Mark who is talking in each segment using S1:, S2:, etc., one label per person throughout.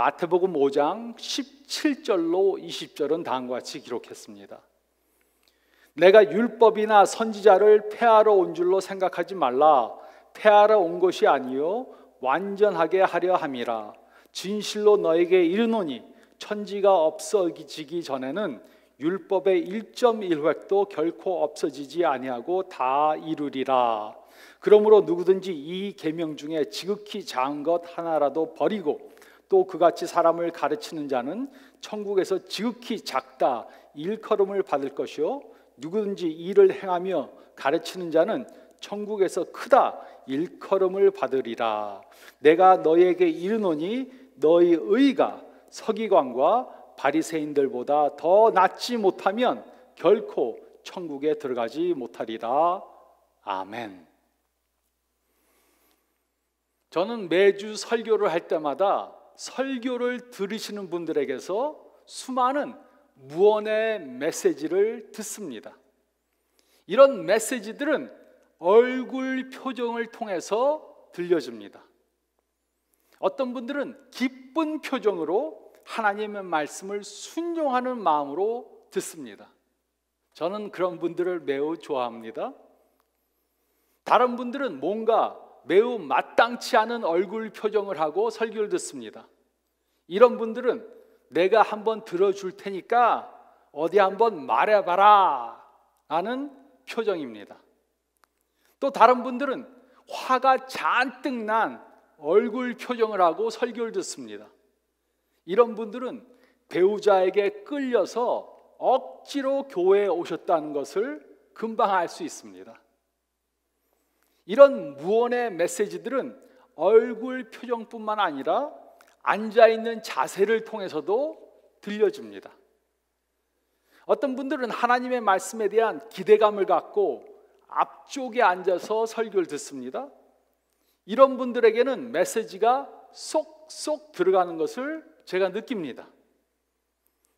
S1: 마태복음 5장 17절로 20절은 다음과 같이 기록했습니다. 내가 율법이나 선지자를 폐하러 온 줄로 생각하지 말라. 폐하러 온 것이 아니요 완전하게 하려 함이라. 진실로 너에게 이르노니 천지가 없어지기 전에는 율법의 1.1획도 결코 없어지지 아니하고 다 이루리라. 그러므로 누구든지 이 계명 중에 지극히 작은 것 하나라도 버리고 또 그같이 사람을 가르치는 자는 천국에서 지극히 작다 일컬음을 받을 것이요 누구든지 이를 행하며 가르치는 자는 천국에서 크다 일컬음을 받으리라. 내가 너희에게 이르노니 너희 의가 서기관과 바리새인들보다 더 낫지 못하면 결코 천국에 들어가지 못하리라. 아멘. 저는 매주 설교를 할 때마다 설교를 들으시는 분들에게서 수많은 무언의 메시지를 듣습니다. 이런 메시지들은 얼굴 표정을 통해서 들려집니다. 어떤 분들은 기쁜 표정으로 하나님의 말씀을 순종하는 마음으로 듣습니다. 저는 그런 분들을 매우 좋아합니다. 다른 분들은 뭔가 매우 마땅치 않은 얼굴 표정을 하고 설교를 듣습니다. 이런 분들은 내가 한번 들어줄 테니까 어디 한번 말해봐라 하는 표정입니다. 또 다른 분들은 화가 잔뜩 난 얼굴 표정을 하고 설교를 듣습니다. 이런 분들은 배우자에게 끌려서 억지로 교회에 오셨다는 것을 금방 알 수 있습니다. 이런 무언의 메시지들은 얼굴 표정뿐만 아니라 앉아있는 자세를 통해서도 들려집니다. 어떤 분들은 하나님의 말씀에 대한 기대감을 갖고 앞쪽에 앉아서 설교를 듣습니다. 이런 분들에게는 메시지가 쏙쏙 들어가는 것을 제가 느낍니다.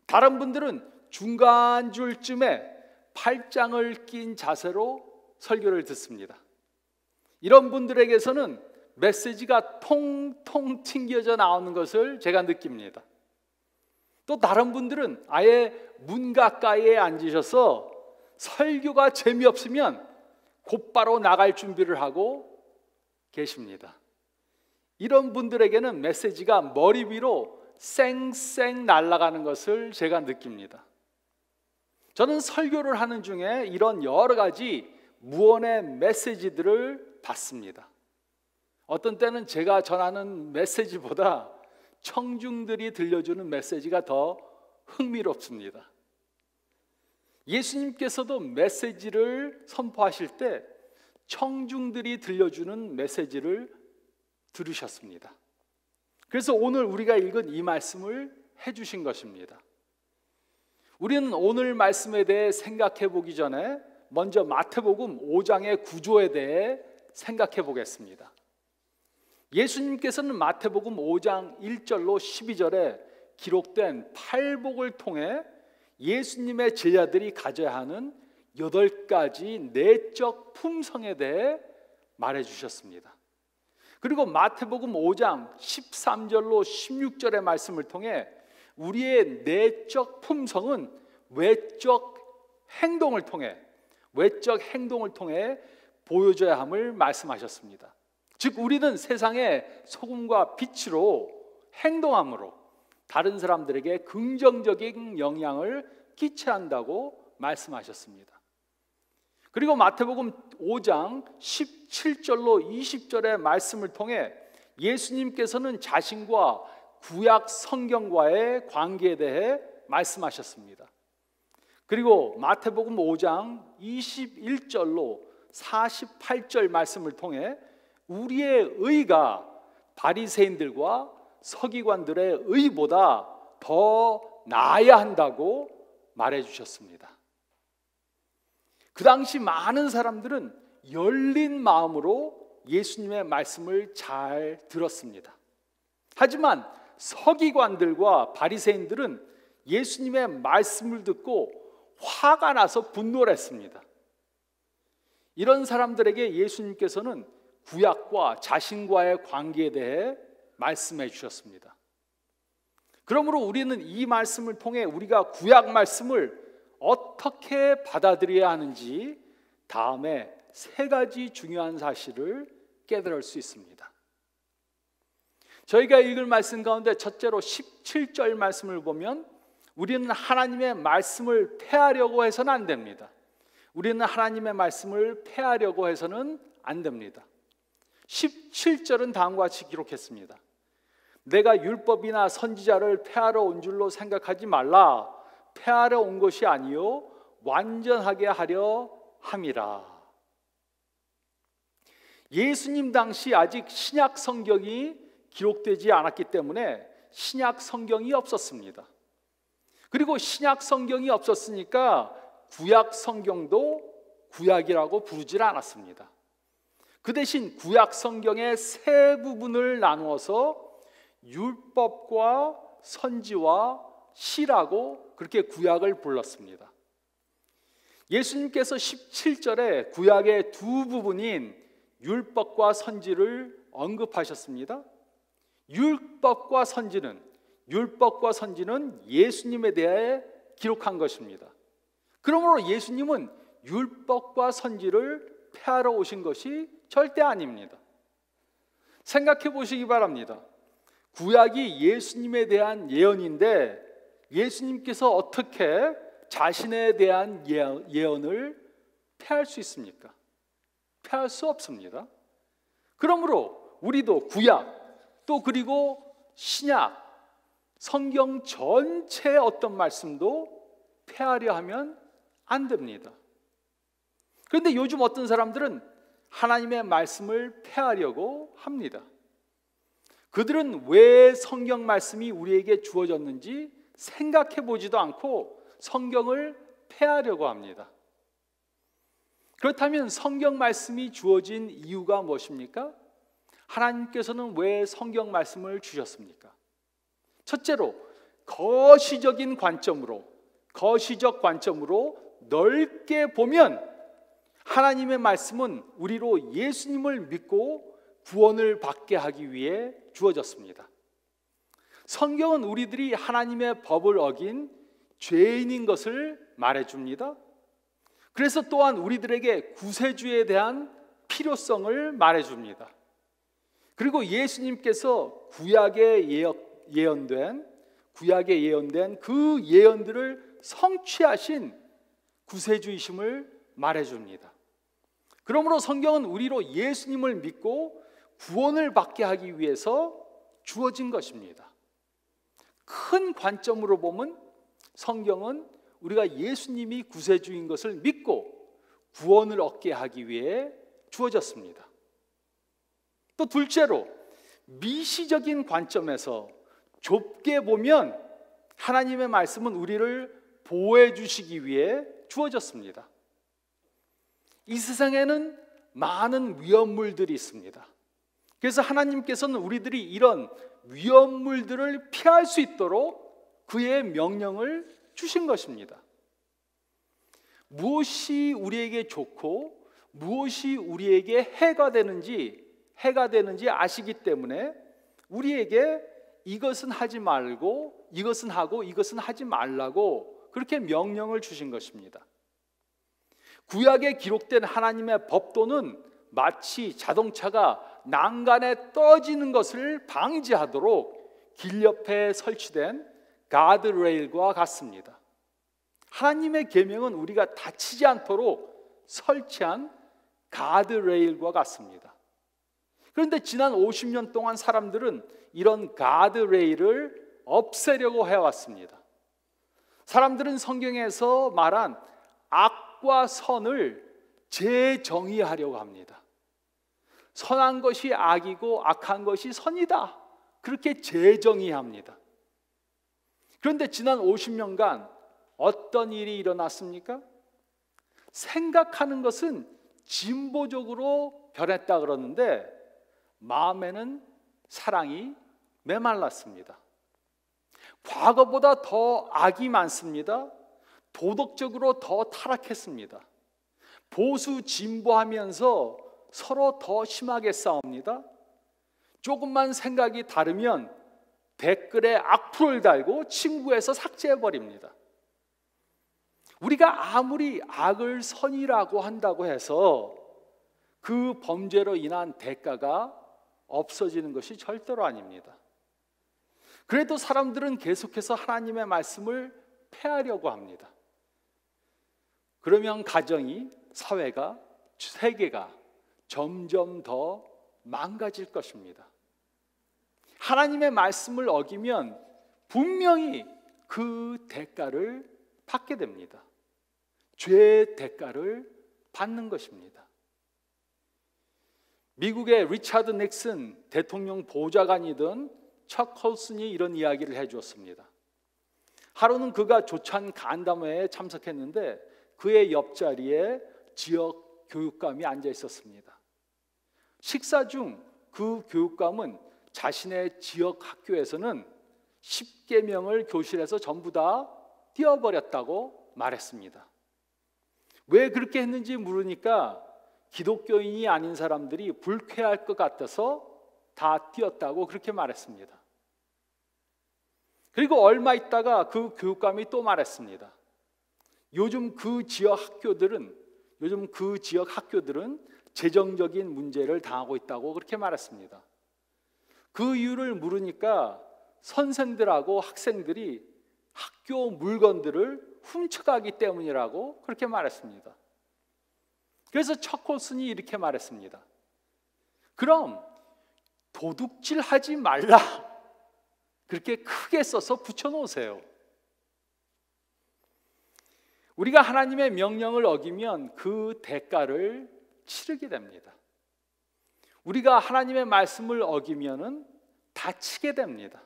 S1: 다른 분들은 중간 줄쯤에 팔짱을 낀 자세로 설교를 듣습니다. 이런 분들에게서는 메시지가 통통 튕겨져 나오는 것을 제가 느낍니다. 또 다른 분들은 아예 문 가까이에 앉으셔서 설교가 재미없으면 곧바로 나갈 준비를 하고 계십니다. 이런 분들에게는 메시지가 머리 위로 쌩쌩 날아가는 것을 제가 느낍니다. 저는 설교를 하는 중에 이런 여러 가지 무언의 메시지들을 받습니다. 어떤 때는 제가 전하는 메시지보다 청중들이 들려주는 메시지가 더 흥미롭습니다. 예수님께서도 메시지를 선포하실 때 청중들이 들려주는 메시지를 들으셨습니다. 그래서 오늘 우리가 읽은 이 말씀을 해주신 것입니다. 우리는 오늘 말씀에 대해 생각해 보기 전에 먼저 마태복음 5장의 구조에 대해 생각해 보겠습니다. 예수님께서는 마태복음 5장 1절로 12절에 기록된 팔복을 통해 예수님의 제자들이 가져야 하는 8가지 내적 품성에 대해 말해 주셨습니다. 그리고 마태복음 5장 13절로 16절의 말씀을 통해 우리의 내적 품성은 외적 행동을 통해 보여줘야 함을 말씀하셨습니다. 즉 우리는 세상의 소금과 빛으로 행동함으로 다른 사람들에게 긍정적인 영향을 끼쳐야 한다고 말씀하셨습니다. 그리고 마태복음 5장 17절로 20절의 말씀을 통해 예수님께서는 자신과 구약 성경과의 관계에 대해 말씀하셨습니다. 그리고 마태복음 5장 21절로 48절 말씀을 통해 우리의 의가 바리새인들과 서기관들의 의보다 더 나아야 한다고 말해 주셨습니다. 그 당시 많은 사람들은 열린 마음으로 예수님의 말씀을 잘 들었습니다. 하지만 서기관들과 바리새인들은 예수님의 말씀을 듣고 화가 나서 분노를 했습니다. 이런 사람들에게 예수님께서는 구약과 자신과의 관계에 대해 말씀해 주셨습니다. 그러므로 우리는 이 말씀을 통해 우리가 구약 말씀을 어떻게 받아들여야 하는지 다음에 세 가지 중요한 사실을 깨달을 수 있습니다. 저희가 읽을 말씀 가운데 첫째로 17절 말씀을 보면 우리는 하나님의 말씀을 폐하려고 해서는 안 됩니다. 우리는 하나님의 말씀을 폐하려고 해서는 안 됩니다. 17절은 다음과 같이 기록했습니다. 내가 율법이나 선지자를 폐하러 온 줄로 생각하지 말라. 폐하러 온 것이 아니요 완전하게 하려 함이라. 예수님 당시 아직 신약 성경이 기록되지 않았기 때문에 신약 성경이 없었습니다. 그리고 신약 성경이 없었으니까 구약 성경도 구약이라고 부르질 않았습니다. 그 대신 구약 성경의 세 부분을 나누어서 율법과 선지와 시라고 그렇게 구약을 불렀습니다. 예수님께서 17절에 구약의 두 부분인 율법과 선지를 언급하셨습니다. 율법과 선지는 예수님에 대해 기록한 것입니다. 그러므로 예수님은 율법과 선지를 폐하러 오신 것이 절대 아닙니다. 생각해 보시기 바랍니다. 구약이 예수님에 대한 예언인데 예수님께서 어떻게 자신에 대한 예언을 폐할 수 있습니까? 폐할 수 없습니다. 그러므로 우리도 구약 또 그리고 신약 성경 전체의 어떤 말씀도 폐하려 하면 안 됩니다. 그런데 요즘 어떤 사람들은 하나님의 말씀을 폐하려고 합니다. 그들은 왜 성경 말씀이 우리에게 주어졌는지 생각해 보지도 않고 성경을 폐하려고 합니다. 그렇다면 성경 말씀이 주어진 이유가 무엇입니까? 하나님께서는 왜 성경 말씀을 주셨습니까? 첫째로 거시적 관점으로 넓게 보면 하나님의 말씀은 우리로 예수님을 믿고 구원을 받게 하기 위해 주어졌습니다. 성경은 우리들이 하나님의 법을 어긴 죄인인 것을 말해줍니다. 그래서 또한 우리들에게 구세주에 대한 필요성을 말해줍니다. 그리고 예수님께서 구약에 예언된 그 예언들을 성취하신 구세주이심을 말해줍니다. 그러므로 성경은 우리로 예수님을 믿고 구원을 받게 하기 위해서 주어진 것입니다. 큰 관점으로 보면 성경은 우리가 예수님이 구세주인 것을 믿고 구원을 얻게 하기 위해 주어졌습니다. 또 둘째로 미시적인 관점에서 좁게 보면 하나님의 말씀은 우리를 보호해 주시기 위해 주어졌습니다. 이 세상에는 많은 위험물들이 있습니다. 그래서 하나님께서는 우리들이 이런 위험물들을 피할 수 있도록 그의 명령을 주신 것입니다. 무엇이 우리에게 좋고 무엇이 우리에게 해가 되는지 아시기 때문에 우리에게 이것은 하지 말고 이것은 하고 이것은 하지 말라고 그렇게 명령을 주신 것입니다. 구약에 기록된 하나님의 법도는 마치 자동차가 난간에 떨어지는 것을 방지하도록 길 옆에 설치된 가드레일과 같습니다. 하나님의 계명은 우리가 다치지 않도록 설치한 가드레일과 같습니다. 그런데 지난 50년 동안 사람들은 이런 가드레일을 없애려고 해왔습니다. 사람들은 성경에서 말한 악과 선을 재정의하려고 합니다. 선한 것이 악이고 악한 것이 선이다, 그렇게 재정의합니다. 그런데 지난 50년간 어떤 일이 일어났습니까? 생각하는 것은 진보적으로 변했다 그러는데 마음에는 사랑이 메말랐습니다. 과거보다 더 악이 많습니다. 도덕적으로 더 타락했습니다. 보수 진보하면서 서로 더 심하게 싸웁니다. 조금만 생각이 다르면 댓글에 악플을 달고 친구에서 삭제해버립니다. 우리가 아무리 악을 선이라고 한다고 해서 그 범죄로 인한 대가가 없어지는 것이 절대로 아닙니다. 그래도 사람들은 계속해서 하나님의 말씀을 폐하려고 합니다. 그러면 가정이, 사회가, 세계가 점점 더 망가질 것입니다. 하나님의 말씀을 어기면 분명히 그 대가를 받게 됩니다. 죄의 대가를 받는 것입니다. 미국의 리차드 닉슨 대통령 보좌관이던 척 콜슨이 이런 이야기를 해주었습니다. 하루는 그가 조찬 간담회에 참석했는데 그의 옆자리에 지역 교육감이 앉아 있었습니다. 식사 중 그 교육감은 자신의 지역 학교에서는 10계명을 교실에서 전부 다 띄워버렸다고 말했습니다. 왜 그렇게 했는지 물으니까 기독교인이 아닌 사람들이 불쾌할 것 같아서 다 띄웠다고 그렇게 말했습니다. 그리고 얼마 있다가 그 교육감이 또 말했습니다. 요즘 그 지역 학교들은 재정적인 문제를 당하고 있다고 그렇게 말했습니다. 그 이유를 물으니까 선생들하고 학생들이 학교 물건들을 훔쳐가기 때문이라고 그렇게 말했습니다. 그래서 척콜슨이 이렇게 말했습니다. 그럼 도둑질하지 말라, 그렇게 크게 써서 붙여놓으세요. 우리가 하나님의 명령을 어기면 그 대가를 치르게 됩니다. 우리가 하나님의 말씀을 어기면은 다치게 됩니다.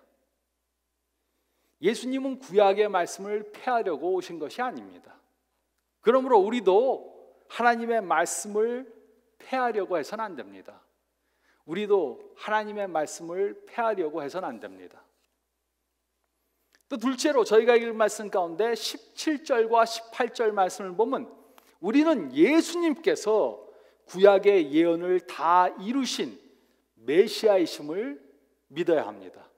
S1: 예수님은 구약의 말씀을 폐하려고 오신 것이 아닙니다. 그러므로 우리도 하나님의 말씀을 폐하려고 해서는 안 됩니다. 우리도 하나님의 말씀을 폐하려고 해서는 안 됩니다. 또 둘째로 저희가 읽은 말씀 가운데 17절과 18절 말씀을 보면 우리는 예수님께서 구약의 예언을 다 이루신 메시아이심을 믿어야 합니다.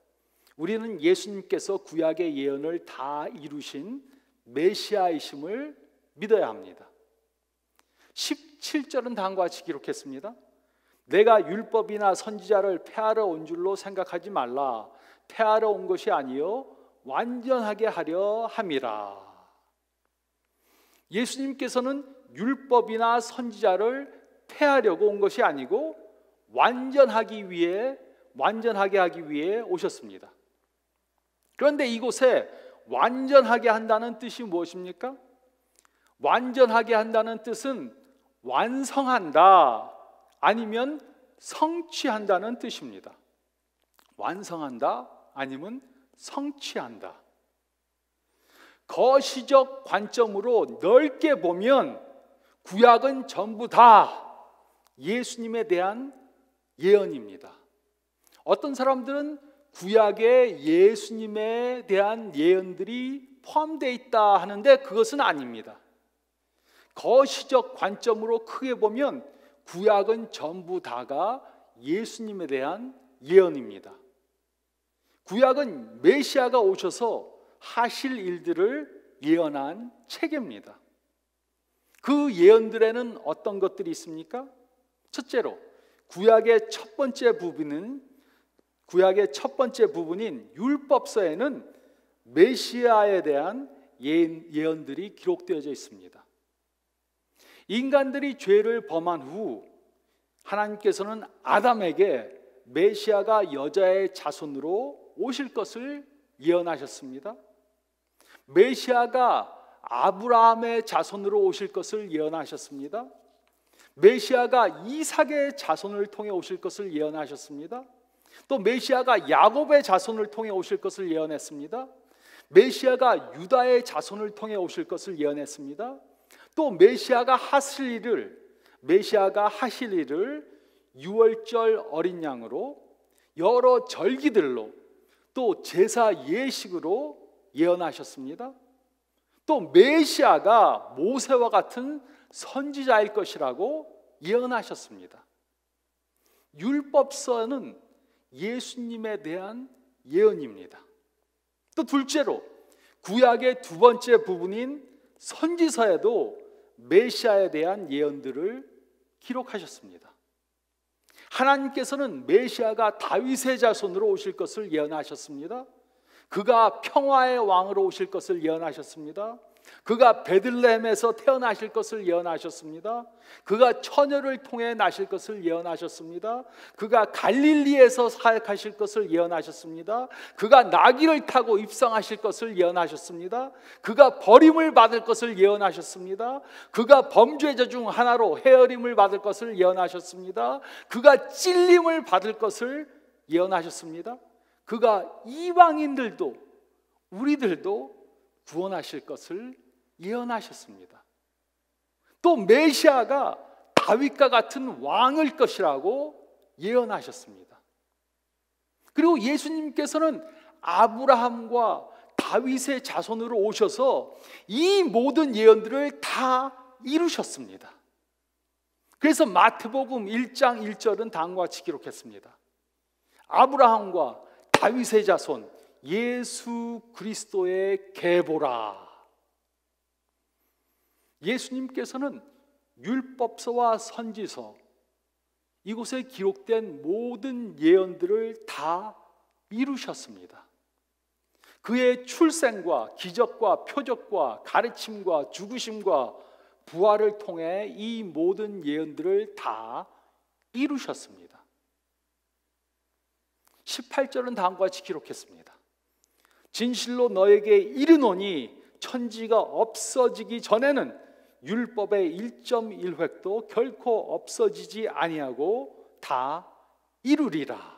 S1: 우리는 예수님께서 구약의 예언을 다 이루신 메시아이심을 믿어야 합니다. 17절은 다음과 같이 기록했습니다. 내가 율법이나 선지자를 폐하러 온 줄로 생각하지 말라. 폐하러 온 것이 아니요 완전하게 하려 함이라. 예수님께서는 율법이나 선지자를 폐하려고 온 것이 아니고 완전하게 하기 위해 오셨습니다. 그런데 이곳에 완전하게 한다는 뜻이 무엇입니까? 완전하게 한다는 뜻은 완성한다 아니면 성취한다는 뜻입니다. 완성한다 아니면 성취한다. 거시적 관점으로 넓게 보면 구약은 전부 다 예수님에 대한 예언입니다. 어떤 사람들은 구약에 예수님에 대한 예언들이 포함되어 있다 하는데 그것은 아닙니다. 거시적 관점으로 크게 보면 구약은 전부 다가 예수님에 대한 예언입니다. 구약은 메시아가 오셔서 하실 일들을 예언한 책입니다. 그 예언들에는 어떤 것들이 있습니까? 첫째로 구약의 첫 번째 부분인 율법서에는 메시아에 대한 예언들이 기록되어져 있습니다. 인간들이 죄를 범한 후 하나님께서는 아담에게 메시아가 여자의 자손으로 오실 것을 예언하셨습니다. 메시아가 아브라함의 자손으로 오실 것을 예언하셨습니다. 메시아가 이삭의 자손을 통해 오실 것을 예언하셨습니다. 또 메시아가 야곱의 자손을 통해 오실 것을 예언했습니다. 메시아가 유다의 자손을 통해 오실 것을 예언했습니다. 또 메시아가 하실 일을 유월절 어린 양으로 여러 절기들로 또 제사 예식으로 예언하셨습니다. 또 메시아가 모세와 같은 선지자일 것이라고 예언하셨습니다. 율법서는 예수님에 대한 예언입니다. 또 둘째로 구약의 두 번째 부분인 선지서에도 메시아에 대한 예언들을 기록하셨습니다. 하나님께서는 메시아가 다윗의 자손으로 오실 것을 예언하셨습니다. 그가 평화의 왕으로 오실 것을 예언하셨습니다. 그가 베들레헴에서 태어나실 것을 예언하셨습니다. 그가 처녀를 통해 나실 것을 예언하셨습니다. 그가 갈릴리에서 사역하실 것을 예언하셨습니다. 그가 나귀를 타고 입성하실 것을 예언하셨습니다. 그가 버림을 받을 것을 예언하셨습니다. 그가 범죄자 중 하나로 헤아림을 받을 것을 예언하셨습니다. 그가 찔림을 받을 것을 예언하셨습니다. 그가 이방인들도 우리들도 구원하실 것을 예언하셨습니다. 또 메시아가 다윗과 같은 왕일 것이라고 예언하셨습니다. 그리고 예수님께서는 아브라함과 다윗의 자손으로 오셔서 이 모든 예언들을 다 이루셨습니다. 그래서 마태복음 1장 1절은 다음과 같이 기록했습니다. 아브라함과 다윗의 자손 예수 그리스도의 계보라. 예수님께서는 율법서와 선지서 이곳에 기록된 모든 예언들을 다 이루셨습니다. 그의 출생과 기적과 표적과 가르침과 죽으심과 부활을 통해 이 모든 예언들을 다 이루셨습니다. 18절은 다음과 같이 기록했습니다. 진실로 너에게 이르노니 천지가 없어지기 전에는 율법의 1.1획도 결코 없어지지 아니하고 다 이루리라.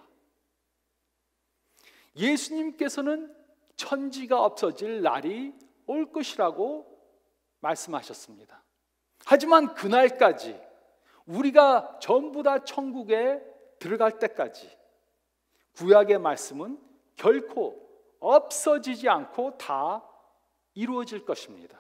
S1: 예수님께서는 천지가 없어질 날이 올 것이라고 말씀하셨습니다. 하지만 그날까지 우리가 전부 다 천국에 들어갈 때까지 구약의 말씀은 결코 없어지지 않고 다 이루어질 것입니다.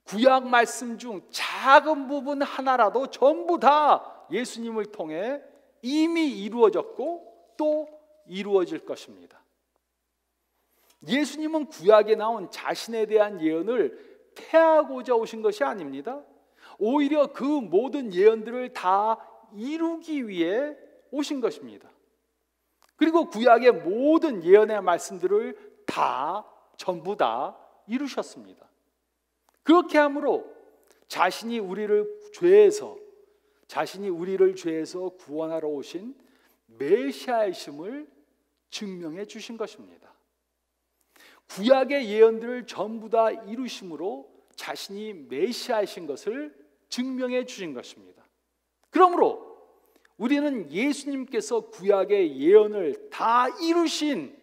S1: 구약 말씀 중 작은 부분 하나라도 전부 다 예수님을 통해 이미 이루어졌고 또 이루어질 것입니다. 예수님은 구약에 나온 자신에 대한 예언을 폐하고자 오신 것이 아닙니다. 오히려 그 모든 예언들을 다 이루기 위해 오신 것입니다. 그리고 구약의 모든 예언의 말씀들을 다 전부 다 이루셨습니다. 그렇게 함으로 자신이 우리를 죄에서 구원하러 오신 메시아이심을 증명해 주신 것입니다. 구약의 예언들을 전부 다 이루심으로 자신이 메시아이신 것을 증명해 주신 것입니다. 그러므로 우리는 예수님께서 구약의 예언을 다 이루신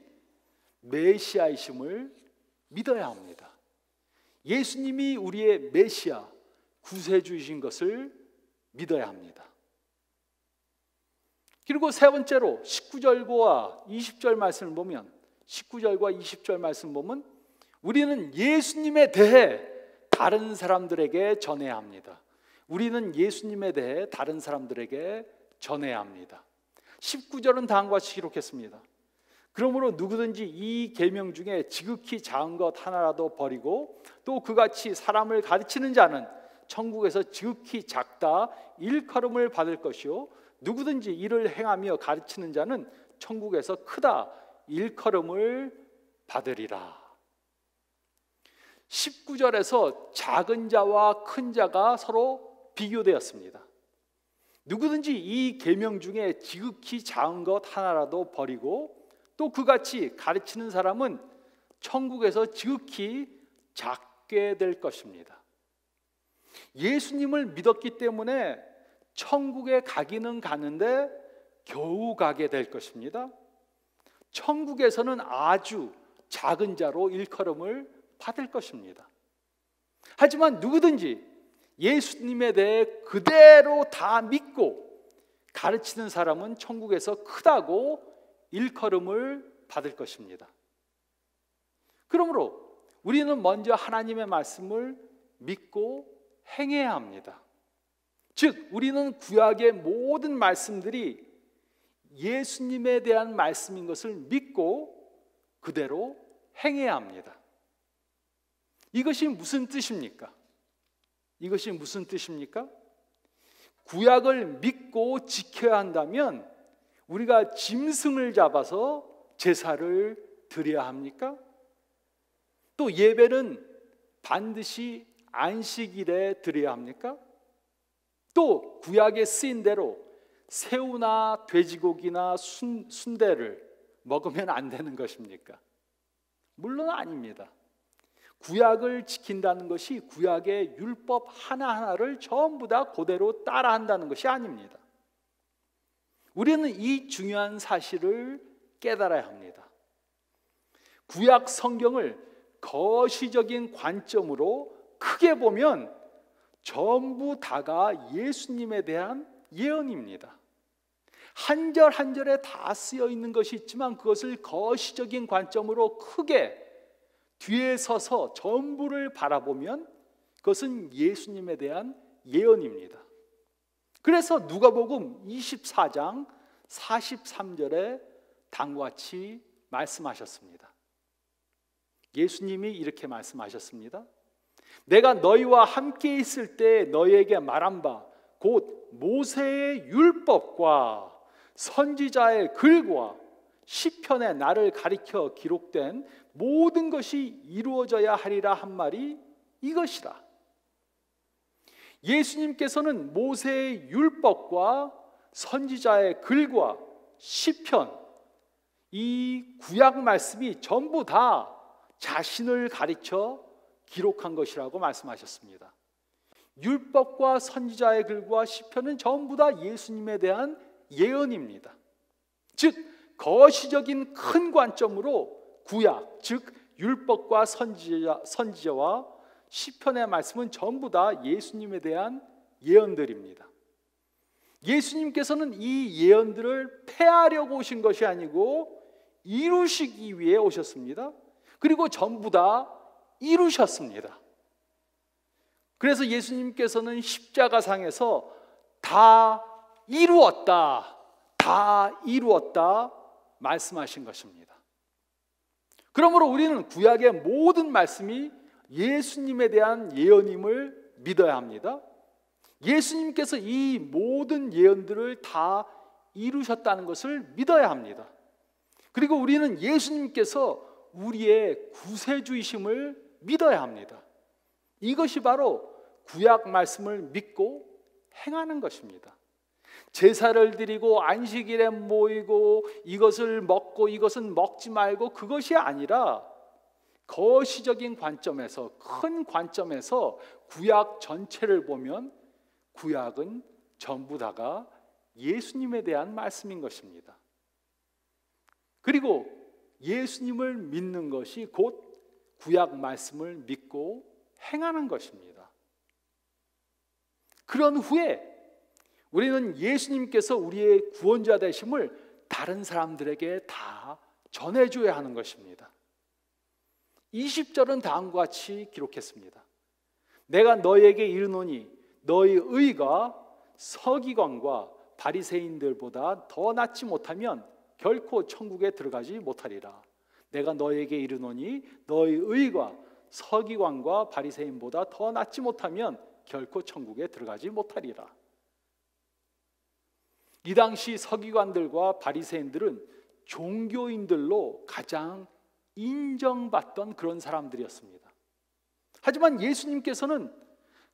S1: 메시아이심을 믿어야 합니다. 예수님이 우리의 메시아, 구세주이신 것을 믿어야 합니다. 그리고 세 번째로 19절과 20절 말씀을 보면 19절과 20절 말씀 보면 우리는 예수님에 대해 다른 사람들에게 전해야 합니다. 우리는 예수님에 대해 다른 사람들에게 전해야 합니다. 19절은 다음과 같이 기록했습니다. 그러므로 누구든지 이 계명 중에 지극히 작은 것 하나라도 버리고 또 그같이 사람을 가르치는 자는 천국에서 지극히 작다 일컬음을 받을 것이요 누구든지 이를 행하며 가르치는 자는 천국에서 크다 일컬음을 받으리라. 19절에서 작은 자와 큰 자가 서로 비교되었습니다. 누구든지 이 계명 중에 지극히 작은 것 하나라도 버리고 또 그같이 가르치는 사람은 천국에서 지극히 작게 될 것입니다. 예수님을 믿었기 때문에 천국에 가기는 가는데 겨우 가게 될 것입니다. 천국에서는 아주 작은 자로 일컬음을 받을 것입니다. 하지만 누구든지 예수님에 대해 그대로 다 믿고 가르치는 사람은 천국에서 크다고 일컬음을 받을 것입니다. 그러므로 우리는 먼저 하나님의 말씀을 믿고 행해야 합니다. 즉 우리는 구약의 모든 말씀들이 예수님에 대한 말씀인 것을 믿고 그대로 행해야 합니다. 이것이 무슨 뜻입니까? 이것이 무슨 뜻입니까? 구약을 믿고 지켜야 한다면 우리가 짐승을 잡아서 제사를 드려야 합니까? 또 예배는 반드시 안식일에 드려야 합니까? 또 구약에 쓰인 대로 새우나 돼지고기나 순대를 먹으면 안 되는 것입니까? 물론 아닙니다. 구약을 지킨다는 것이 구약의 율법 하나하나를 전부 다 그대로 따라한다는 것이 아닙니다. 우리는 이 중요한 사실을 깨달아야 합니다. 구약 성경을 거시적인 관점으로 크게 보면 전부 다가 예수님에 대한 예언입니다. 한 절 한 절에 다 쓰여 있는 것이 있지만 그것을 거시적인 관점으로 크게 뒤에 서서 전부를 바라보면 그것은 예수님에 대한 예언입니다. 그래서 누가복음 24장 43절에 다음과 같이 말씀하셨습니다. 예수님이 이렇게 말씀하셨습니다. 내가 너희와 함께 있을 때 너희에게 말한 바 곧 모세의 율법과 선지자의 글과 시편에 나를 가리켜 기록된 모든 것이 이루어져야 하리라 한 말이 이것이라. 예수님께서는 모세의 율법과 선지자의 글과 시편, 이 구약 말씀이 전부 다 자신을 가리켜 기록한 것이라고 말씀하셨습니다. 율법과 선지자의 글과 시편은 전부 다 예수님에 대한 예언입니다. 즉 거시적인 큰 관점으로 구약, 즉 율법과 선지자와 시편의 말씀은 전부 다 예수님에 대한 예언들입니다. 예수님께서는 이 예언들을 폐하려고 오신 것이 아니고 이루시기 위해 오셨습니다. 그리고 전부 다 이루셨습니다. 그래서 예수님께서는 십자가상에서 다 이루었다, 다 이루었다 말씀하신 것입니다. 그러므로 우리는 구약의 모든 말씀이 예수님에 대한 예언임을 믿어야 합니다. 예수님께서 이 모든 예언들을 다 이루셨다는 것을 믿어야 합니다. 그리고 우리는 예수님께서 우리의 구세주이심을 믿어야 합니다. 이것이 바로 구약 말씀을 믿고 행하는 것입니다. 제사를 드리고 안식일에 모이고 이것을 먹고 이것은 먹지 말고 그것이 아니라 거시적인 관점에서, 큰 관점에서 구약 전체를 보면 구약은 전부 다가 예수님에 대한 말씀인 것입니다. 그리고 예수님을 믿는 것이 곧 구약 말씀을 믿고 행하는 것입니다. 그런 후에 우리는 예수님께서 우리의 구원자 되심을 다른 사람들에게 다 전해줘야 하는 것입니다. 20절은 다음과 같이 기록했습니다. 내가 너희에게 이르노니 너희 의가 서기관과 바리새인들보다 더 낫지 못하면 결코 천국에 들어가지 못하리라. 내가 너희에게 이르노니 너희 의가 서기관과 바리새인보다 더 낫지 못하면 결코 천국에 들어가지 못하리라. 이 당시 서기관들과 바리새인들은 종교인들로 가장 인정받던 그런 사람들이었습니다. 하지만 예수님께서는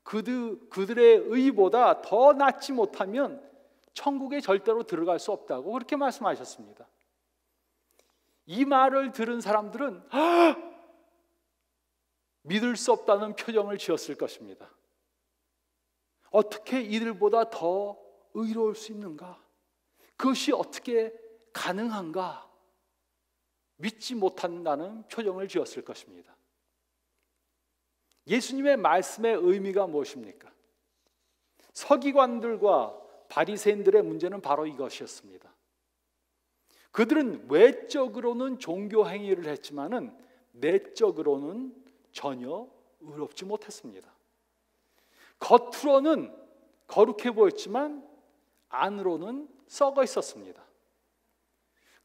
S1: 그들의 의보다 더 낫지 못하면 천국에 절대로 들어갈 수 없다고 그렇게 말씀하셨습니다. 이 말을 들은 사람들은 믿을 수 없다는 표정을 지었을 것입니다. 어떻게 이들보다 더 의로울 수 있는가? 그것이 어떻게 가능한가? 믿지 못한다는 표정을 지었을 것입니다. 예수님의 말씀의 의미가 무엇입니까? 서기관들과 바리새인들의 문제는 바로 이것이었습니다. 그들은 외적으로는 종교 행위를 했지만은 내적으로는 전혀 의롭지 못했습니다. 겉으로는 거룩해 보였지만 안으로는 썩어 있었습니다.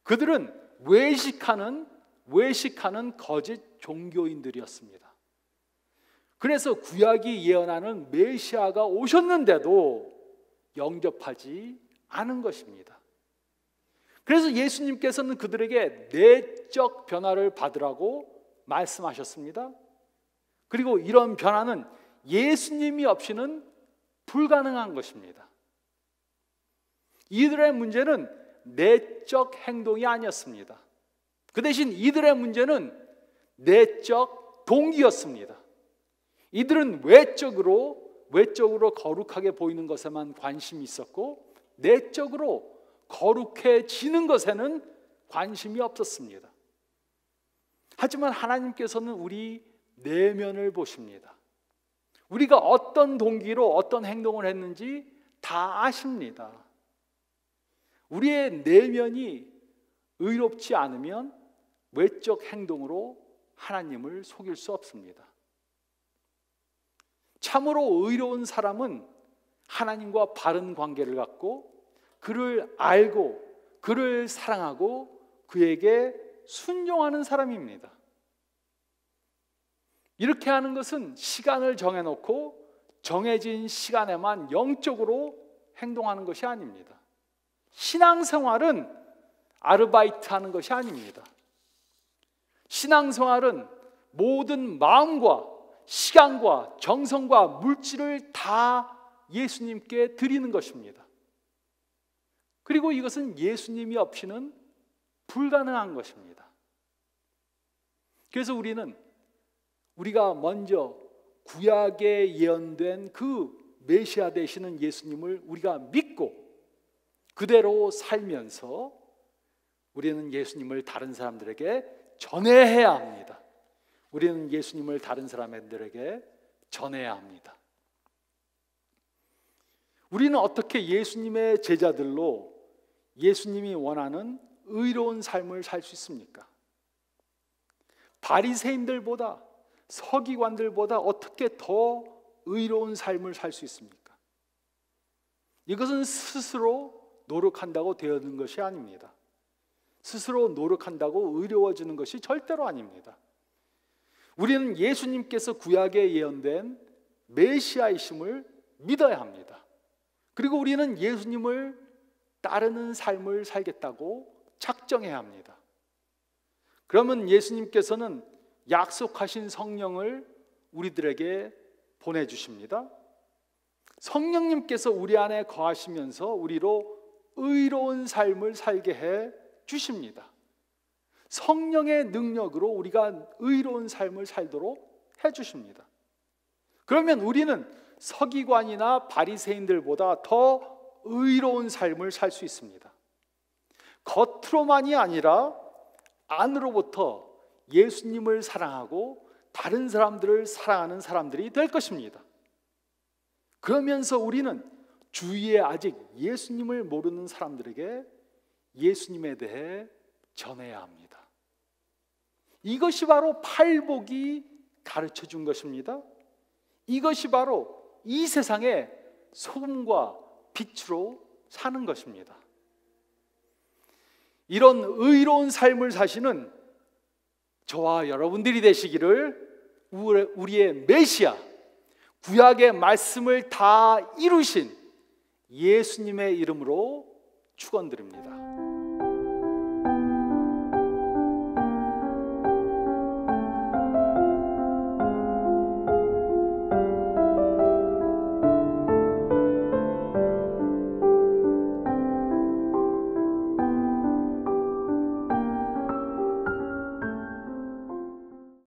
S1: 그들은 외식하는 거짓 종교인들이었습니다. 그래서 구약이 예언하는 메시아가 오셨는데도 영접하지 않은 것입니다. 그래서 예수님께서는 그들에게 내적 변화를 받으라고 말씀하셨습니다. 그리고 이런 변화는 예수님이 없이는 불가능한 것입니다. 이들의 문제는 내적 행동이 아니었습니다. 그 대신 이들의 문제는 내적 동기였습니다. 이들은 외적으로 거룩하게 보이는 것에만 관심이 있었고 내적으로 거룩해지는 것에는 관심이 없었습니다. 하지만 하나님께서는 우리 내면을 보십니다. 우리가 어떤 동기로 어떤 행동을 했는지 다 아십니다. 우리의 내면이 의롭지 않으면 외적 행동으로 하나님을 속일 수 없습니다. 참으로 의로운 사람은 하나님과 바른 관계를 갖고 그를 알고 그를 사랑하고 그에게 순종하는 사람입니다. 이렇게 하는 것은 시간을 정해놓고 정해진 시간에만 영적으로 행동하는 것이 아닙니다. 신앙생활은 아르바이트하는 것이 아닙니다. 신앙생활은 모든 마음과 시간과 정성과 물질을 다 예수님께 드리는 것입니다. 그리고 이것은 예수님이 없이는 불가능한 것입니다. 그래서 우리가 먼저 구약에 예언된 그 메시아 되시는 예수님을 우리가 믿고 그대로 살면서 우리는 예수님을 다른 사람들에게 전해야 합니다. 우리는 예수님을 다른 사람들에게 전해야 합니다. 우리는 어떻게 예수님의 제자들로 예수님이 원하는 의로운 삶을 살 수 있습니까? 바리새인들보다 서기관들보다 어떻게 더 의로운 삶을 살 수 있습니까? 이것은 스스로 노력한다고 되어지는 것이 아닙니다. 스스로 노력한다고 의로워지는 것이 절대로 아닙니다. 우리는 예수님께서 구약에 예언된 메시아이심을 믿어야 합니다. 그리고 우리는 예수님을 따르는 삶을 살겠다고 작정해야 합니다. 그러면 예수님께서는 약속하신 성령을 우리들에게 보내주십니다. 성령님께서 우리 안에 거하시면서 우리로 의로운 삶을 살게 해 주십니다. 성령의 능력으로 우리가 의로운 삶을 살도록 해 주십니다. 그러면 우리는 서기관이나 바리새인들보다 더 의로운 삶을 살 수 있습니다. 겉으로만이 아니라 안으로부터 예수님을 사랑하고 다른 사람들을 사랑하는 사람들이 될 것입니다. 그러면서 우리는 주위에 아직 예수님을 모르는 사람들에게 예수님에 대해 전해야 합니다. 이것이 바로 팔복이 가르쳐 준 것입니다. 이것이 바로 이 세상의 소금과 빛으로 사는 것입니다. 이런 의로운 삶을 사시는 저와 여러분들이 되시기를 우리의 메시아, 구약의 말씀을 다 이루신 예수님의 이름으로 축원드립니다.